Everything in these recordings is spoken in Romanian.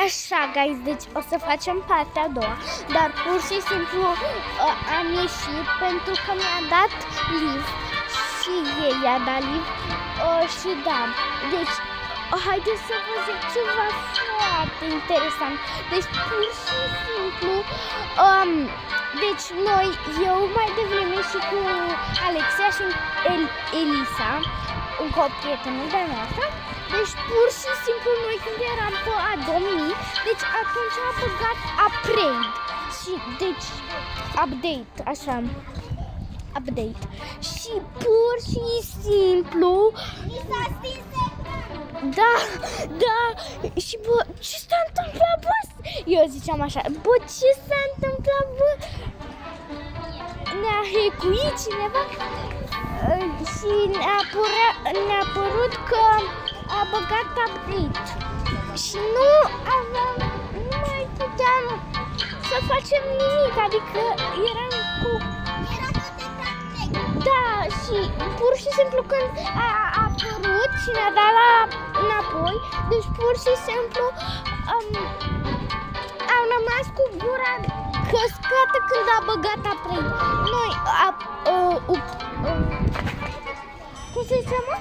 Așa, guys, deci o să facem partea a doua, dar pur și simplu am ieșit pentru că mi-a dat live și ei i-a dat live și da, deci haideți să vă zic ceva foarte interesant. Deci pur și simplu, deci noi, eu mai devreme și cu Alexia și Elisa, încă o prietenă de-a noastră, deci pur și simplu noi când eram pe Adomni, deci atunci a băgat upgrade și deci update, așa, update și pur și simplu da, și bă, ce s-a întâmplat, bă? Eu ziceam așa, bă, ce s-a întâmplat, bă? Ne-a hackuit cineva și ne-a părut că a băgat update și nu mai puteam să facem nimic, adică eram cu... Da, și pur și simplu când a apărut și ne-a dat înapoi, deci pur și simplu am rămas cu gura căscată când a băgat upgrade. Noi, cum se cheamă?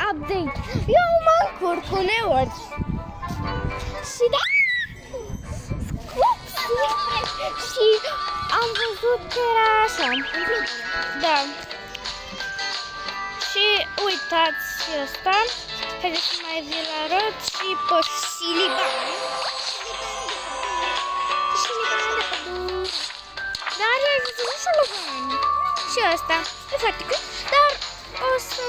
Update. Eu mă încurc uneori. Și da, și am văzut că era așa. Da. Și uitați ăsta. Haideți să mai vi-l arăt și pe Șiliban. Dar i-a zis Șiliban. Și ăsta. E foarte cât. Dar o să...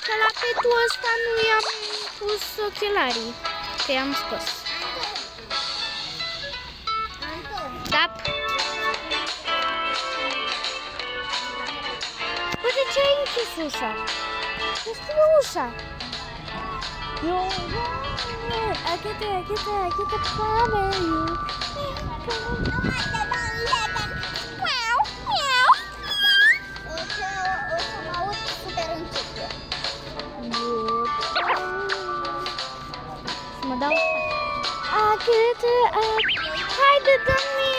Că la petul ăsta nu i-am pus ochelarii. Că i-am scos. Da. Bă, de ce ai închis ușa? Deschide ușa. Achete, pame. Să mă dau. Haide, dă-mi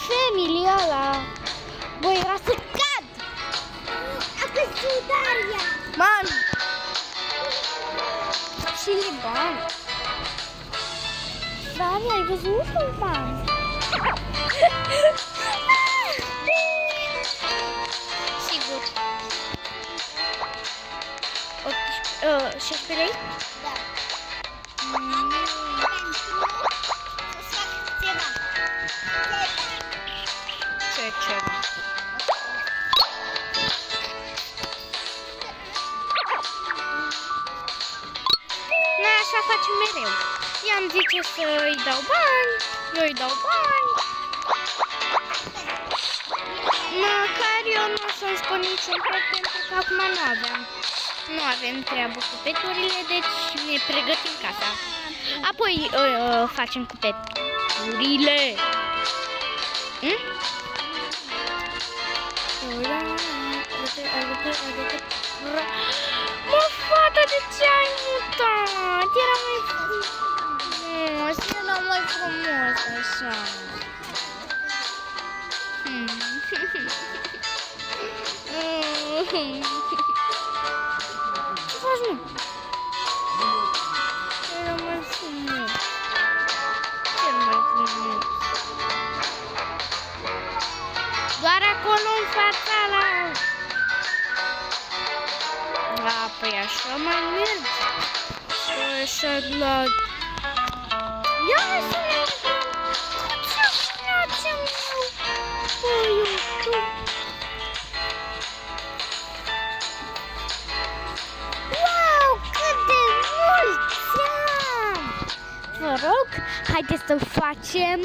familia ăla. Băi, era să cad. A căzut Daria. Man. Și Liban. Daria, ai văzut Liban? Sigur. 16 lei? Da. Noi așa facem mereu. I-am zice să-i dau bani, eu îi dau bani. Măcar eu nu o să-mi spun niciun pet pentru că acum nu avem treabă cu peturile, deci ne pregătim casa. Apoi facem cu peturile. Mă, fata, de ce ai mutat? Era mai frumos, era mai frumos așa. Ce faci, mă? Era mai frumos. Cel mai frumos. Doar acolo în fața la... Da, păi așa mai merge. Așa la... Ia să mergem! Ce facem eu? Păi, tu... Wow, cât de mulți am! Vă rog, haideți să facem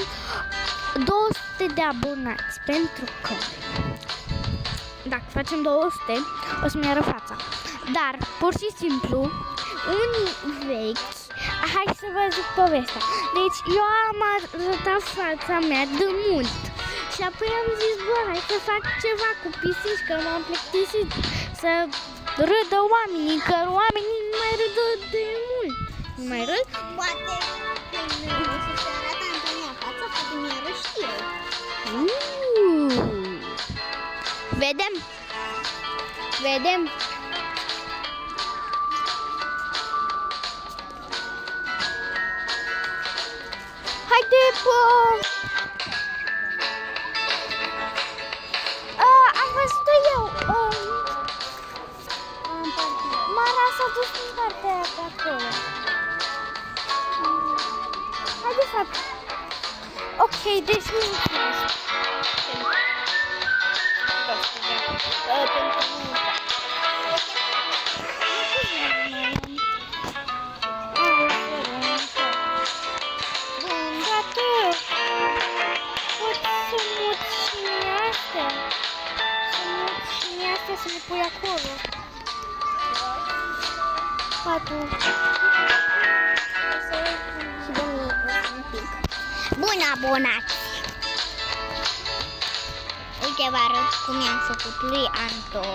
200 de abonați, pentru că dacă facem 200, o să-mi arăt fața. Dar, pur și simplu, unii vechi, hai să vă zic povestea. Deci, eu am arătat fața mea de mult. Și apoi am zis, bă, hai să fac ceva cu pisici, că m-am plictisit să râdă oamenii, că oamenii nu mai râdă de cameră. Poate când se arată Antonia fața, poate mi-arăși eu. Vedem. Vedem. Haide, am văzut eu. Mara s-a dus în partea aia pe acolo. Haide, fapt. Ok, deci nu să le pui acolo. Patul. Și de mine un pic. Bun, abonați! Uite, vă arăt cum i-am făcut lui Anto.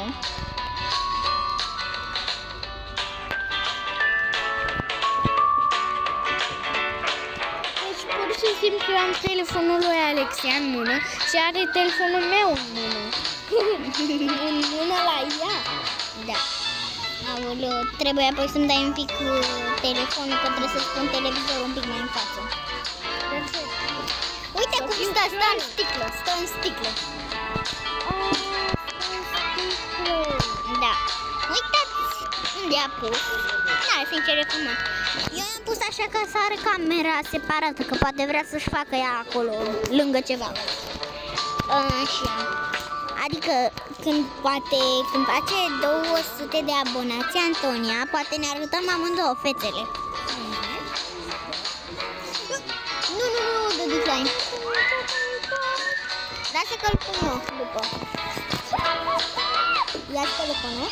Deci pur și simplu am telefonul lui Alexia în mână și are telefonul meu în mână. În mână la ea. Da. Aoleu, trebuie apoi să-mi dai un pic telefonul, că trebuie să-ți pun televizorul un pic mai în față. Uite cum stă în sticlă, stă în sticlă. Da. Uitați unde a pus. Da, sincer e frumos. Eu am pus așa ca să are camera separată, că poate vrea să-și facă ea acolo, lângă ceva. Așa. Adică când face 200 de abonați Antonia, poate ne arătăm amândouă fețele. Nu, de decline. Lasă că-l pun eu după. Ia-ți telefonul.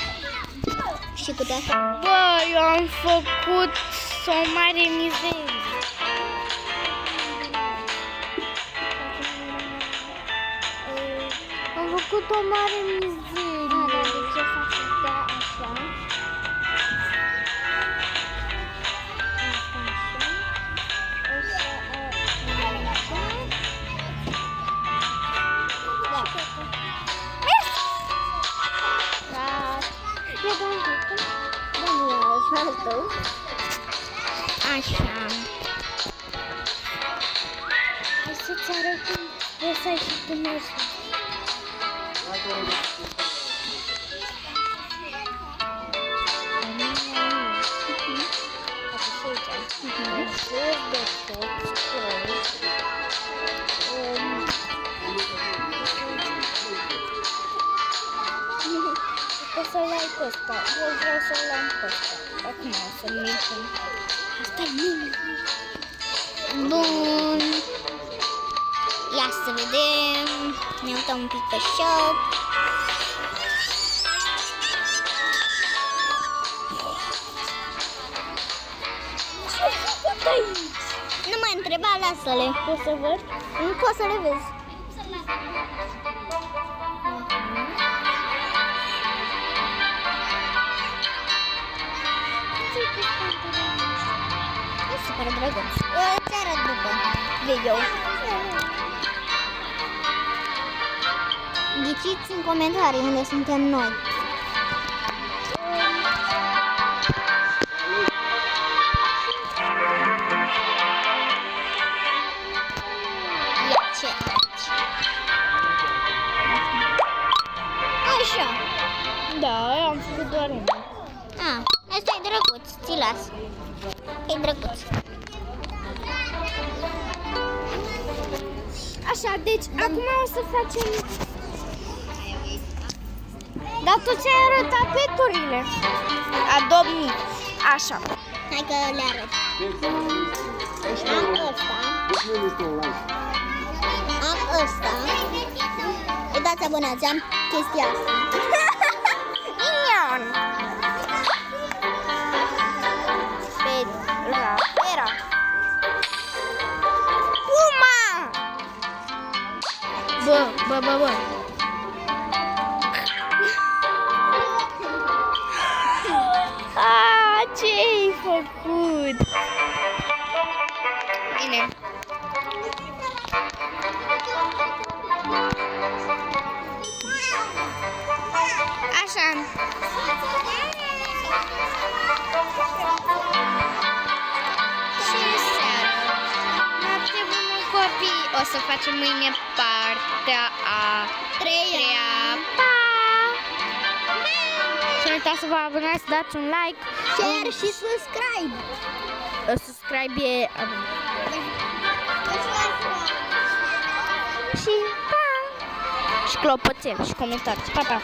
Și câte asta? Bă, eu am făcut o mare mizerie. Am făcut o mare mizerie. Dar de ce faci asta așa? Așa. Hai să-ți arăt cum poți să ai și tu mergi. Poți să-l ai pe ăsta. Eu vreau să-l am pe ăsta. Acum o să-l mergem. Asta e mine. Bun. Ia să vedem. Ne uităm un pic pe shop. Nu mai întreba, lasă-le. Poți să văd? Nu poți să le vezi. E super drăguț. Îți arăt după video. Ghiciți în comentarii unde suntem noi. Ia ce aici. Așa. Da, am făcut doar unul. Asta e drăguț, ți-l las. E drăguț. Așa, deci acum o să facem... Dar tu ți-ai arătat peturile. Adobe. Așa. Hai că le arăt. Am ăsta. Am ăsta. Uitați, abonați, am chestia asta. Inion. Era. Puma! Bă. Ce-ai făcut? făcut? Bine. Așa. Și seara. Noapte bună, copii. O să facem mâine partea a treia. Pa! Și nu uitați să vă abonați, să dați un like, Share și subscribe. Subscribe e și pa! Și clopoțel și comentați. Pa, pa!